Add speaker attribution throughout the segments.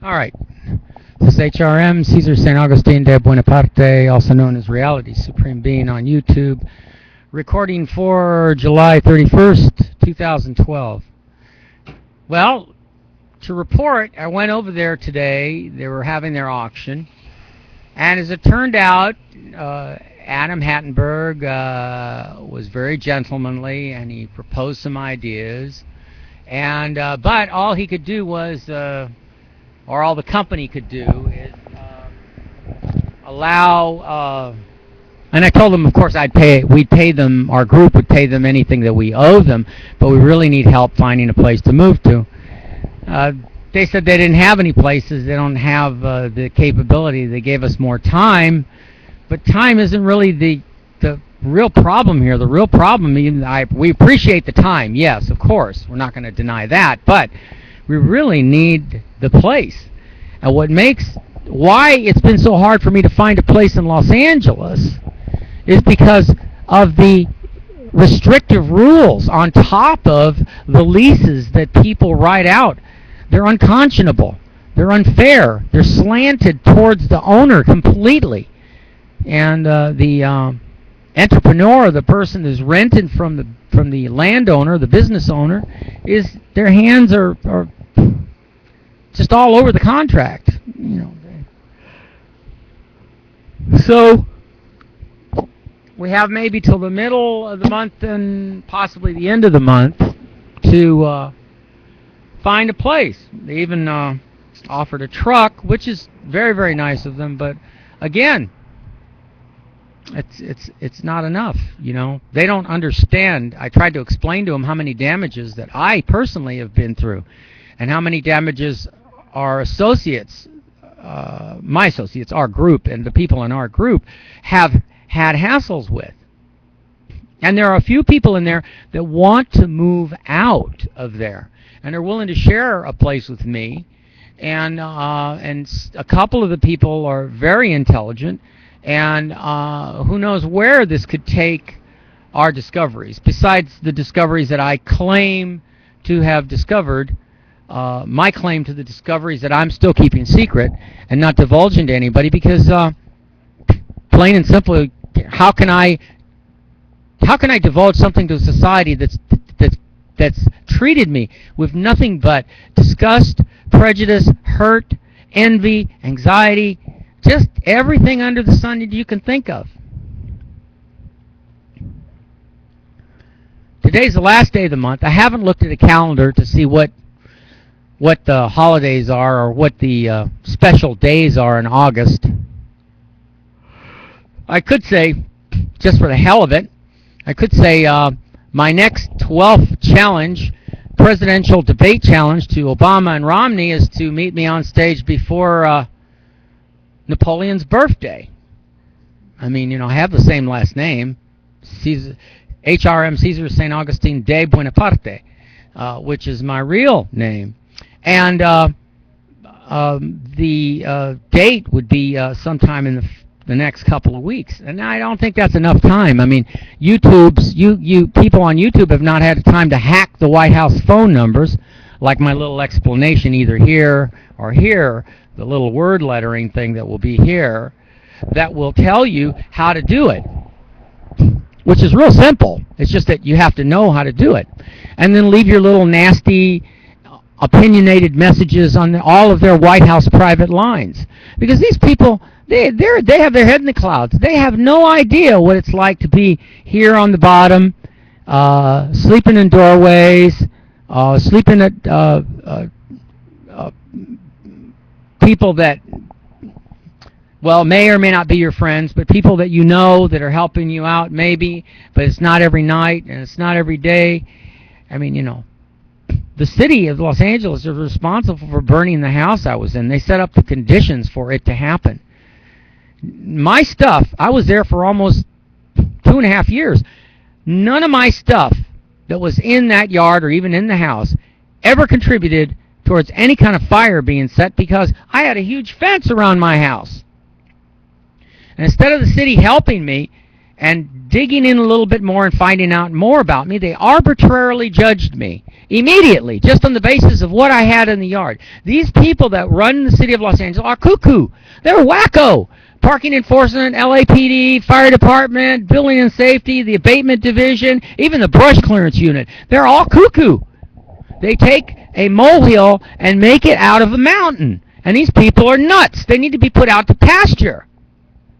Speaker 1: All right. This is HRM, Cesar St. Augustine de Buenaparte, also known as Reality Supreme Being on YouTube. Recording for July 31st, 2012. Well, to report, I went over there today. They were having their auction. And as it turned out, Adam Hattenberg was very gentlemanly, and he proposed some ideas. And but all he could do was, or all the company could do, is allow. And I told them, of course, we'd pay them. Our group would pay them anything that we owe them, but we really need help finding a place to move to. They said they didn't have any places. They don't have the capability. They gave us more time, but time isn't really the real problem here. The real problem, we appreciate the time, yes, of course. We're not going to deny that, but we really need the place. And why it's been so hard for me to find a place in Los Angeles is because of the restrictive rules on top of the leases that people write out. They're unconscionable. They're unfair. They're slanted towards the owner completely. And the entrepreneur, the person who's renting from the landowner, the business owner, their hands are just all over the contract. So we have maybe till the middle of the month and possibly the end of the month to find a place. They even offered a truck, which is very, very nice of them, but again, it's not enough. They don't understand. I tried to explain to them how many damages that I personally have been through, and how many damages our associates, my associates, our group, and the people in our group have had hassles with. And there are a few people in there that want to move out of there, and are willing to share a place with me. And a couple of the people are very intelligent, and who knows where this could take our discoveries. Besides the discoveries that I claim to have discovered, my claim to the discoveries that I'm still keeping secret and not divulging to anybody, because plain and simply, how can I divulge something to a society that's treated me with nothing but disgust, prejudice, hurt, envy, anxiety, just everything under the sun that you can think of. Today's the last day of the month. I haven't looked at a calendar to see what the holidays are, or what the special days are in August. I could say, just for the hell of it, I could say my next 12th challenge, presidential debate challenge to Obama and Romney, is to meet me on stage before Napoleon's birthday. I mean, I have the same last name, HRM, Cesar St. Augustine de Buenaparte, which is my real name. And the date would be sometime in the next couple of weeks, and I don't think that's enough time. I mean, you people on YouTube have not had time to hack the White House phone numbers, like my little explanation either here or here, the little word lettering thing that will be here, that will tell you how to do it, which is real simple. It's just that you have to know how to do it, and then leave your little nasty, opinionated messages on all of their White House private lines, because these people, they have their head in the clouds. They have no idea what it's like to be here on the bottom, sleeping in doorways, sleeping at people that, well, may or may not be your friends, but people that you know that are helping you out maybe, but it's not every night and it's not every day. I mean, the city of Los Angeles is responsible for burning the house I was in. They set up the conditions for it to happen. My stuff, I was there for almost 2.5 years. None of my stuff that was in that yard or even in the house ever contributed towards any kind of fire being set, because I had a huge fence around my house. And instead of the city helping me and digging in a little bit more and finding out more about me, they arbitrarily judged me Immediately, just on the basis of what I had in the yard. These people that run the city of Los Angeles are cuckoo. They're wacko. Parking enforcement, LAPD, fire department, building and safety, the abatement division, even the brush clearance unit. They're all cuckoo. They take a molehill and make it out of a mountain. And these people are nuts. They need to be put out to pasture.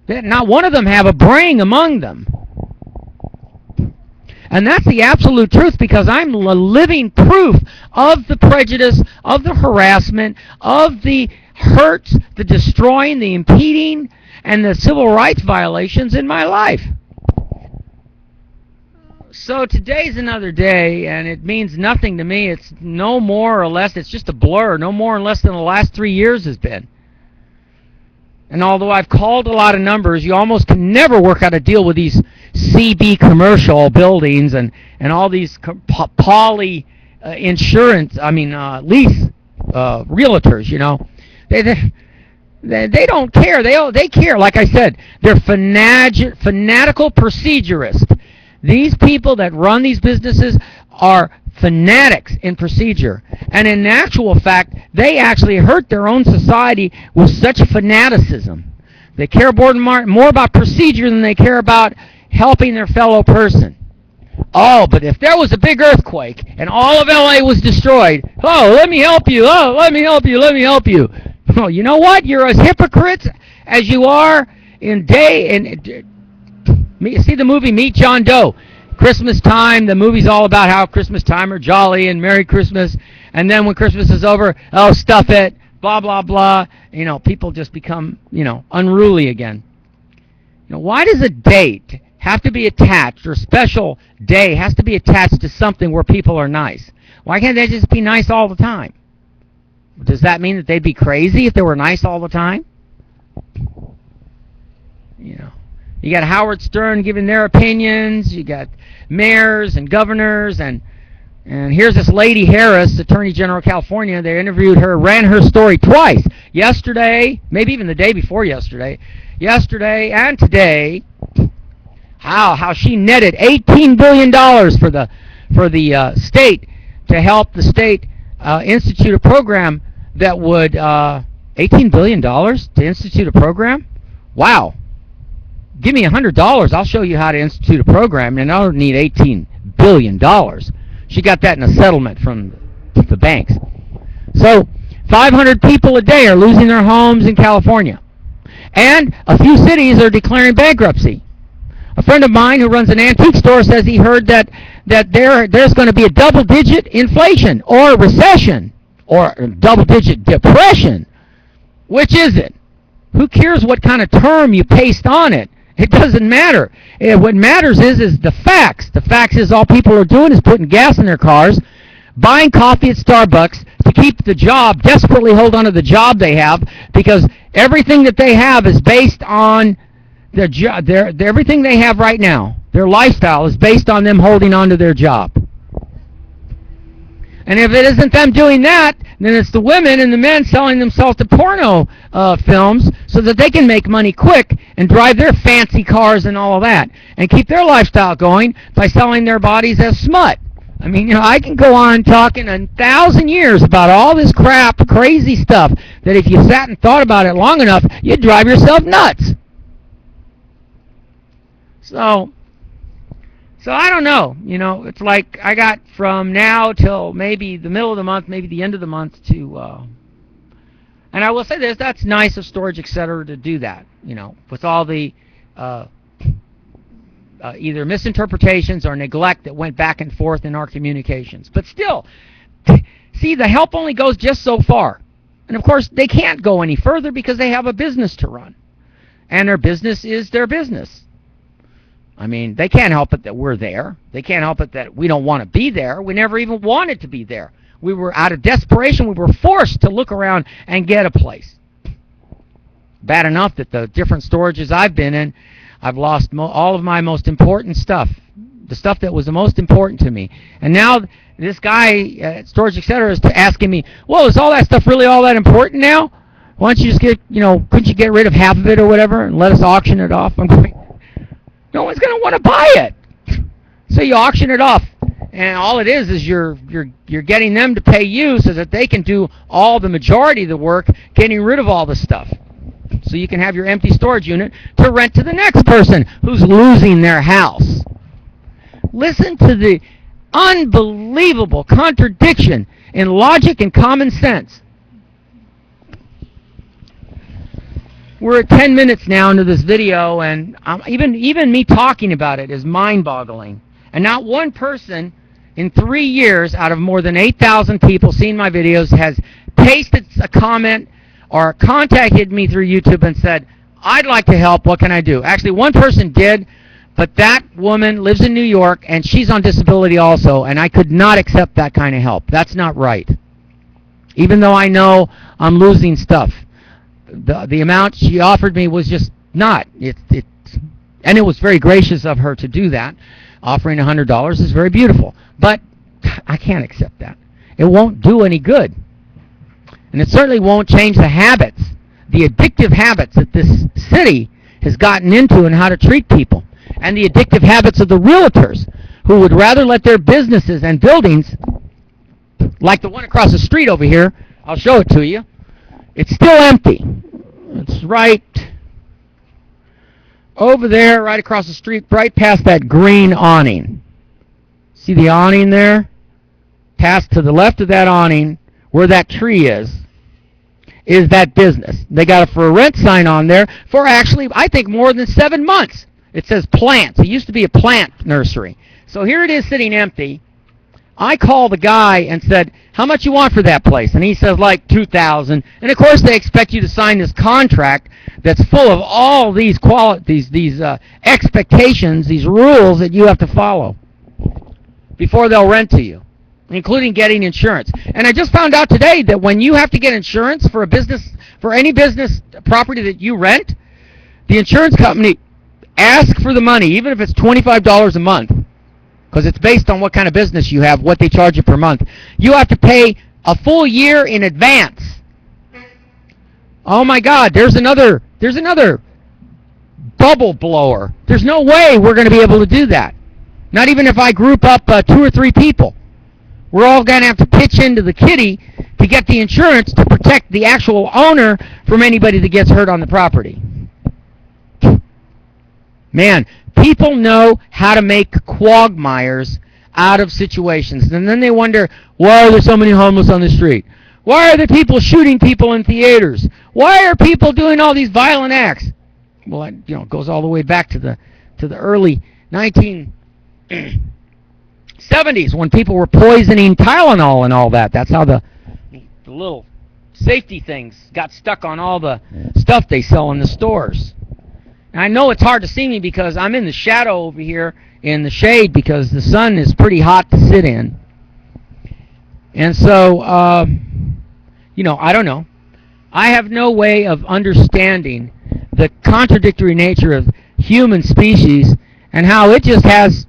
Speaker 1: Not one of them have a brain among them. And that's the absolute truth, because I'm living proof of the prejudice, of the harassment, of the hurts, the destroying, the impeding, and the civil rights violations in my life. So today's another day, and it means nothing to me. It's no more or less, it's just a blur, no more or less than the last 3 years has been. And although I've called a lot of numbers, you almost can never work out a deal with these CB commercial buildings and all these poly insurance, lease realtors, you know. They don't care. They care, like I said, they're fanatical procedurists. These people that run these businesses are fanatics in procedure. And in actual fact, they actually hurt their own society with such fanaticism. They care more about procedure than they care about helping their fellow person. Oh, but if there was a big earthquake and all of LA was destroyed, oh, let me help you. Oh, let me help you. Let me help you. Well, you know what? You're as hypocrites as you are in see the movie Meet John Doe. Christmas time, the movie's all about how Christmas time are jolly and Merry Christmas, and then when Christmas is over, oh, stuff it, blah, blah, blah. You know, people just become, unruly again. Why does a date have to be attached, or a special day has to be attached to something where people are nice? Why can't they just be nice all the time? Does that mean that they'd be crazy if they were nice all the time? You got Howard Stern giving their opinions. You got mayors and governors, and here's this lady Harris, Attorney General of California. They interviewed her, ran her story twice. Yesterday, maybe even the day before yesterday and today. How she netted $18 billion for the state to help the state institute a program that would $18 billion to institute a program. Wow. Give me $100, I'll show you how to institute a program, and I don't need $18 billion. She got that in a settlement from the banks. So 500 people a day are losing their homes in California. And a few cities are declaring bankruptcy. A friend of mine who runs an antique store says he heard that there's going to be a double-digit inflation or recession or double-digit depression. Which is it? Who cares what kind of term you paste on it? It doesn't matter. What matters is the facts. The facts is all people are doing is putting gas in their cars, buying coffee at Starbucks to keep the job, desperately hold on to the job they have, because everything that they have is based on their job. Everything they have right now, their lifestyle is based on them holding on to their job. And if it isn't them doing that, then it's the women and the men selling themselves to porno films so that they can make money quick and drive their fancy cars and all of that and keep their lifestyle going by selling their bodies as smut. I mean, I can go on talking 1,000 years about all this crap, crazy stuff, that if you sat and thought about it long enough, you'd drive yourself nuts. So I don't know, it's like I got from now till maybe the middle of the month, maybe the end of the month to, and I will say this, that's nice of Storage, etc. to do that, with all the either misinterpretations or neglect that went back and forth in our communications. But still, see, the help only goes just so far. And of course, they can't go any further because they have a business to run. And their business is their business. I mean, they can't help it that we're there. They can't help it that we don't want to be there. We never even wanted to be there. We were out of desperation. We were forced to look around and get a place. Bad enough that the different storages I've been in, I've lost all of my most important stuff, the stuff that was the most important to me. And now this guy at Storage, etc. is asking me, well, is all that stuff really all that important now? Why don't you just get, couldn't you get rid of half of it or whatever and let us auction it off? I'm going, no one's going to want to buy it. So you auction it off. And all it is you're getting them to pay you so that they can do all the majority of the work, getting rid of all the stuff. So you can have your empty storage unit to rent to the next person who's losing their house. Listen to the unbelievable contradiction in logic and common sense. We're at 10 minutes now into this video, and even me talking about it is mind-boggling. And not one person in 3 years out of more than 8,000 people seeing my videos has pasted a comment or contacted me through YouTube and said, I'd like to help, what can I do? Actually, one person did, but that woman lives in New York, and she's on disability also, and I could not accept that kind of help. That's not right. Even though I know I'm losing stuff. The amount she offered me was just not. And it was very gracious of her to do that. Offering $100 is very beautiful. But I can't accept that. It won't do any good. And it certainly won't change the habits, the addictive habits that this city has gotten into and how to treat people. And the addictive habits of the realtors who would rather let their businesses and buildings, like the one across the street over here, I'll show it to you, it's still empty. It's right over there, right across the street, right past that green awning. See the awning there? Past to the left of that awning, where that tree is that business. They got a for rent sign on there for actually, I think, more than 7 months. It says plants. It used to be a plant nursery. So here it is sitting empty. I called the guy and said, how much you want for that place? And he says, like $2,000. And of course they expect you to sign this contract that's full of all these expectations, these rules that you have to follow before they'll rent to you, including getting insurance. And I just found out today that when you have to get insurance for a business, for any business property that you rent, the insurance company asks for the money, even if it's $25 a month. Because it's based on what kind of business you have, what they charge you per month. You have to pay a full year in advance. Oh my God, there's another bubble blower. There's no way we're going to be able to do that. Not even if I group up 2 or 3 people. We're all going to have to pitch into the kitty to get the insurance to protect the actual owner from anybody that gets hurt on the property. Man, people know how to make quagmires out of situations. And then they wonder, why are there so many homeless on the street? Why are there people shooting people in theaters? Why are people doing all these violent acts? Well, it goes all the way back to the early 1970s when people were poisoning Tylenol and all that. That's how the little safety things got stuck on all the stuff they sell in the stores. And I know it's hard to see me because I'm in the shadow over here in the shade because the sun is pretty hot to sit in. And so, I don't know. I have no way of understanding the contradictory nature of human species and how it just has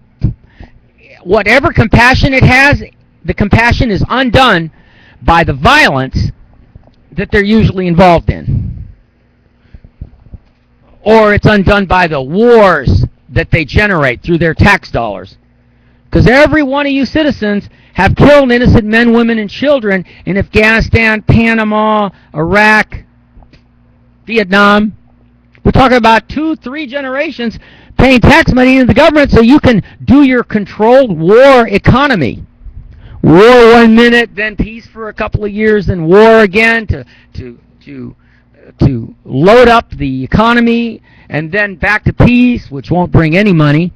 Speaker 1: whatever compassion it has, the compassion is undone by the violence that they're usually involved in. Or it's undone by the wars that they generate through their tax dollars. Because every one of you citizens have killed innocent men, women, and children in Afghanistan, Panama, Iraq, Vietnam. We're talking about 2-3 generations paying tax money into the government so you can do your controlled war economy. War 1 minute, then peace for a couple of years, then war again to load up the economy, and then back to peace, which won't bring any money.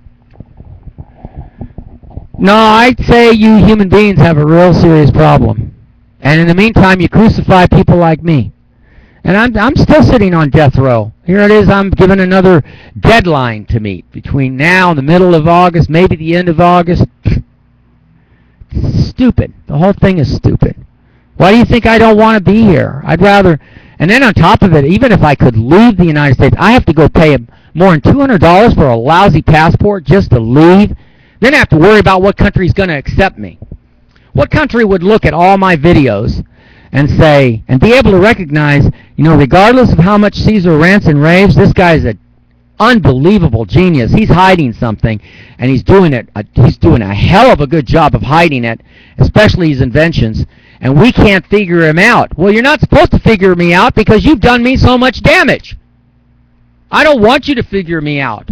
Speaker 1: No, I'd say you human beings have a real serious problem. And in the meantime, you crucify people like me. And I'm still sitting on death row. Here it is, I'm given another deadline to meet between now and the middle of August, maybe the end of August. Stupid. The whole thing is stupid. Why do you think I don't want to be here? I'd rather... And then on top of it, even if I could leave the United States, I have to go pay more than $200 for a lousy passport just to leave. Then I have to worry about what country's going to accept me. What country would look at all my videos and and be able to recognize, regardless of how much Caesar rants and raves, this guy's a unbelievable genius. He's hiding something, and he's doing it. He's doing a hell of a good job of hiding it, especially his inventions. And we can't figure him out. Well, you're not supposed to figure me out because you've done me so much damage. I don't want you to figure me out.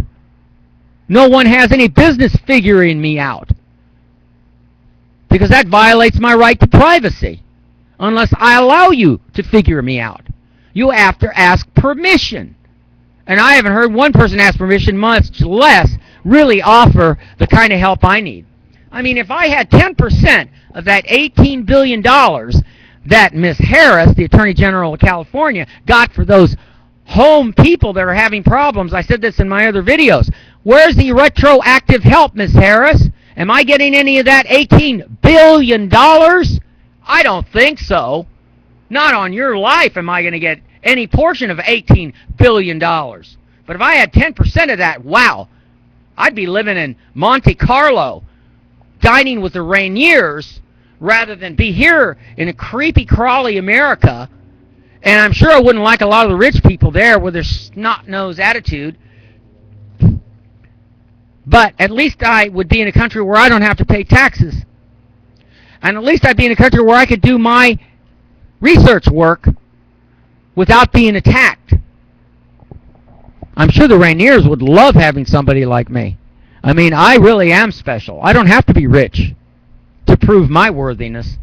Speaker 1: No one has any business figuring me out, because that violates my right to privacy unless I allow you to figure me out. You have to ask permission. And I haven't heard one person ask permission, much less really offer the kind of help I need. I mean, if I had 10% of that $18 billion that Miss Harris, the Attorney General of California, got for those home people that are having problems, I said this in my other videos, where's the retroactive help, Miss Harris? Am I getting any of that $18 billion? I don't think so. Not on your life am I going to get any portion of $18 billion. But if I had 10% of that, wow, I'd be living in Monte Carlo, dining with the Rainiers, rather than be here in a creepy, crawly America. And I'm sure I wouldn't like a lot of the rich people there with their snot-nosed attitude. But at least I would be in a country where I don't have to pay taxes. And at least I'd be in a country where I could do my research work without being attacked. I'm sure the Rainiers would love having somebody like me. I mean, I really am special. I don't have to be rich to prove my worthiness.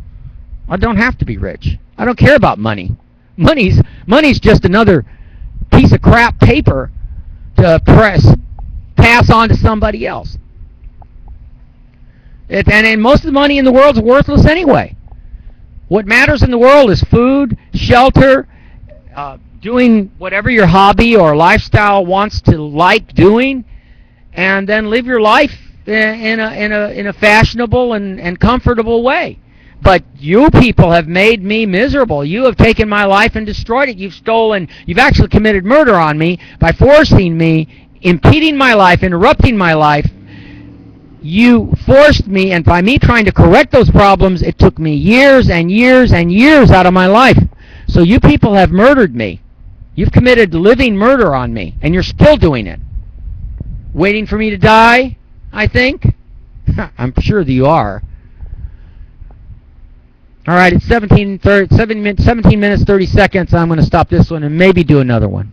Speaker 1: I don't have to be rich. I don't care about money. Money's just another piece of crap paper to pass on to somebody else. And most of the money in the world is worthless anyway. What matters in the world is food, shelter, doing whatever your hobby or lifestyle wants to like doing, and then live your life in a fashionable and comfortable way. But you people have made me miserable. You have taken my life and destroyed it. You've actually committed murder on me by forcing me, impeding my life, interrupting my life. You forced me, and by me trying to correct those problems, it took me years and years and years out of my life. So you people have murdered me. You've committed living murder on me, and you're still doing it. Waiting for me to die, I think? I'm sure that you are. All right, it's 17 minutes, 30 seconds. I'm going to stop this one and maybe do another one.